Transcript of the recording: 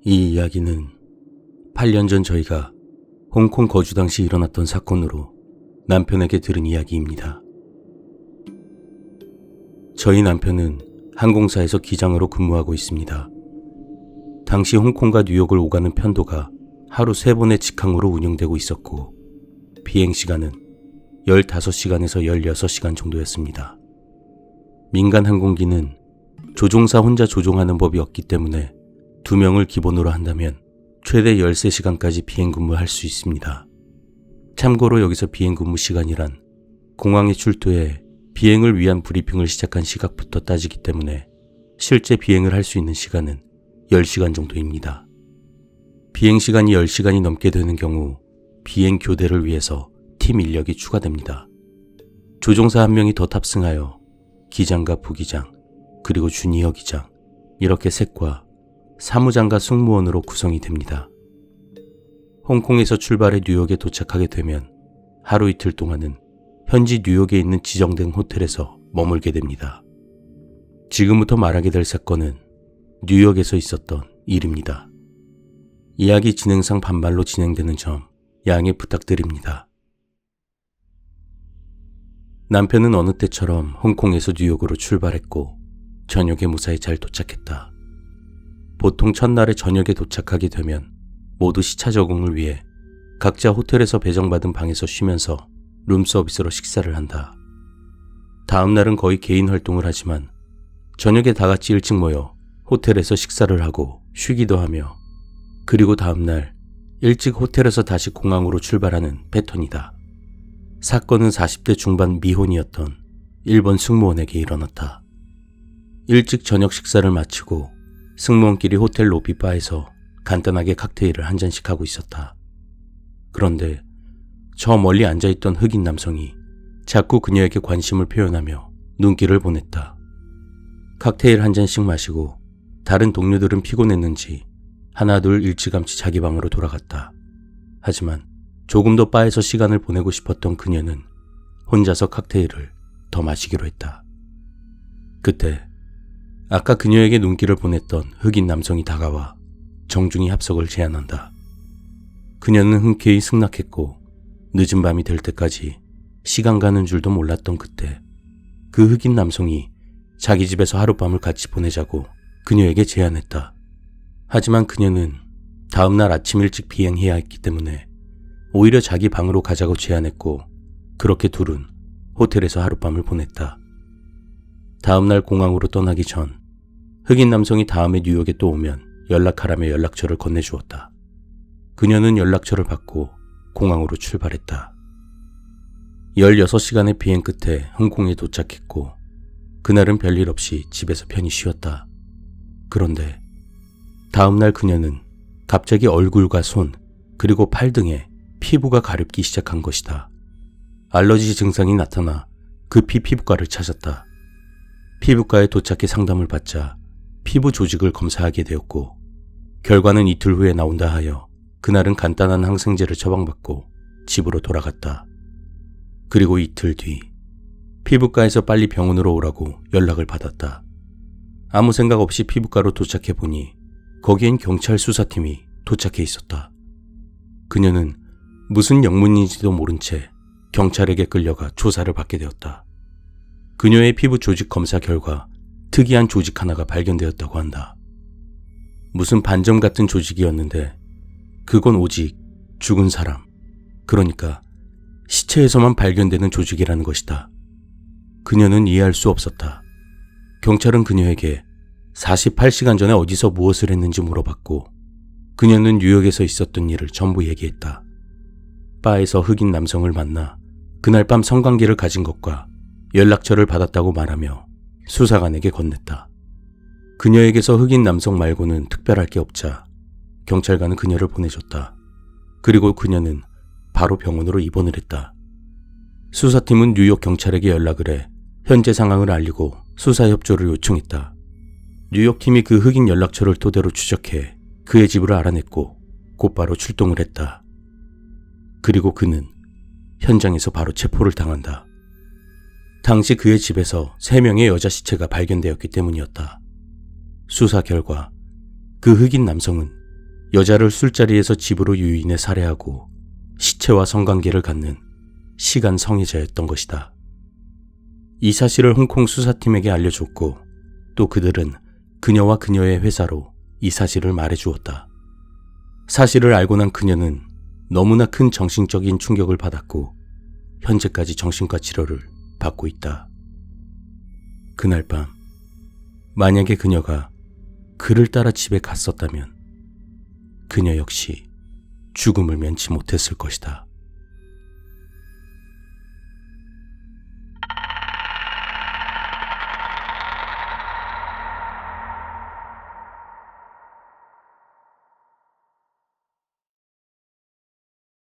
이 이야기는 8년 전 저희가 홍콩 거주 당시 일어났던 사건으로 남편에게 들은 이야기입니다. 저희 남편은 항공사에서 기장으로 근무하고 있습니다. 당시 홍콩과 뉴욕을 오가는 편도가 하루 3번의 직항으로 운영되고 있었고 비행시간은 15시간에서 16시간 정도였습니다. 민간 항공기는 조종사 혼자 조종하는 법이 없기 때문에 2명을 기본으로 한다면 최대 13시간까지 비행근무할 수 있습니다. 참고로 여기서 비행근무 시간이란 공항에 출두해 비행을 위한 브리핑을 시작한 시각부터 따지기 때문에 실제 비행을 할 수 있는 시간은 10시간 정도입니다. 비행시간이 10시간이 넘게 되는 경우 비행 교대를 위해서 팀 인력이 추가됩니다. 조종사 1명이 더 탑승하여 기장과 부기장, 그리고 주니어 기장, 이렇게 셋과 사무장과 승무원으로 구성이 됩니다. 홍콩에서 출발해 뉴욕에 도착하게 되면 하루 이틀 동안은 현지 뉴욕에 있는 지정된 호텔에서 머물게 됩니다. 지금부터 말하게 될 사건은 뉴욕에서 있었던 일입니다. 이야기 진행상 반말로 진행되는 점 양해 부탁드립니다. 남편은 어느 때처럼 홍콩에서 뉴욕으로 출발했고 저녁에 무사히 잘 도착했다. 보통 첫날에 저녁에 도착하게 되면 모두 시차 적응을 위해 각자 호텔에서 배정받은 방에서 쉬면서 룸서비스로 식사를 한다. 다음 날은 거의 개인 활동을 하지만 저녁에 다 같이 일찍 모여 호텔에서 식사를 하고 쉬기도 하며 그리고 다음 날 일찍 호텔에서 다시 공항으로 출발하는 패턴이다. 사건은 40대 중반 미혼이었던 일본 승무원에게 일어났다. 일찍 저녁 식사를 마치고 승무원끼리 호텔 로비 바에서 간단하게 칵테일을 한 잔씩 하고 있었다. 그런데 저 멀리 앉아있던 흑인 남성이 자꾸 그녀에게 관심을 표현하며 눈길을 보냈다. 칵테일 한 잔씩 마시고 다른 동료들은 피곤했는지 하나둘 일찌감치 자기 방으로 돌아갔다. 하지만 조금 더 바에서 시간을 보내고 싶었던 그녀는 혼자서 칵테일을 더 마시기로 했다. 그때 아까 그녀에게 눈길을 보냈던 흑인 남성이 다가와 정중히 합석을 제안한다. 그녀는 흔쾌히 승낙했고 늦은 밤이 될 때까지 시간 가는 줄도 몰랐던 그때 그 흑인 남성이 자기 집에서 하룻밤을 같이 보내자고 그녀에게 제안했다. 하지만 그녀는 다음날 아침 일찍 비행해야 했기 때문에 오히려 자기 방으로 가자고 제안했고 그렇게 둘은 호텔에서 하룻밤을 보냈다. 다음날 공항으로 떠나기 전 흑인 남성이 다음에 뉴욕에 또 오면 연락하라며 연락처를 건네주었다. 그녀는 연락처를 받고 공항으로 출발했다. 16시간의 비행 끝에 홍콩에 도착했고 그날은 별일 없이 집에서 편히 쉬었다. 그런데 다음날 그녀는 갑자기 얼굴과 손 그리고 팔 등에 피부가 가렵기 시작한 것이다. 알러지 증상이 나타나 급히 피부과를 찾았다. 피부과에 도착해 상담을 받자 피부 조직을 검사하게 되었고 결과는 이틀 후에 나온다 하여 그날은 간단한 항생제를 처방받고 집으로 돌아갔다. 그리고 이틀 뒤 피부과에서 빨리 병원으로 오라고 연락을 받았다. 아무 생각 없이 피부과로 도착해보니 거기엔 경찰 수사팀이 도착해 있었다. 그녀는 무슨 영문인지도 모른 채 경찰에게 끌려가 조사를 받게 되었다. 그녀의 피부 조직 검사 결과 특이한 조직 하나가 발견되었다고 한다. 무슨 반점 같은 조직이었는데 그건 오직 죽은 사람, 그러니까 시체에서만 발견되는 조직이라는 것이다. 그녀는 이해할 수 없었다. 경찰은 그녀에게 48시간 전에 어디서 무엇을 했는지 물어봤고 그녀는 뉴욕에서 있었던 일을 전부 얘기했다. 바에서 흑인 남성을 만나 그날 밤 성관계를 가진 것과 연락처를 받았다고 말하며 수사관에게 건넸다. 그녀에게서 흑인 남성 말고는 특별할 게 없자 경찰관은 그녀를 보내줬다. 그리고 그녀는 바로 병원으로 입원을 했다. 수사팀은 뉴욕 경찰에게 연락을 해 현재 상황을 알리고 수사 협조를 요청했다. 뉴욕팀이 그 흑인 연락처를 토대로 추적해 그의 집을 알아냈고 곧바로 출동을 했다. 그리고 그는 현장에서 바로 체포를 당한다. 당시 그의 집에서 3명의 여자 시체가 발견되었기 때문이었다. 수사 결과 그 흑인 남성은 여자를 술자리에서 집으로 유인해 살해하고 시체와 성관계를 갖는 시간 성애자였던 것이다. 이 사실을 홍콩 수사팀에게 알려줬고 또 그들은 그녀와 그녀의 회사로 이 사실을 말해주었다. 사실을 알고 난 그녀는 너무나 큰 정신적인 충격을 받았고 현재까지 정신과 치료를 받고 있다. 그날 밤, 만약에 그녀가 그를 따라 집에 갔었다면 그녀 역시 죽음을 면치 못했을 것이다.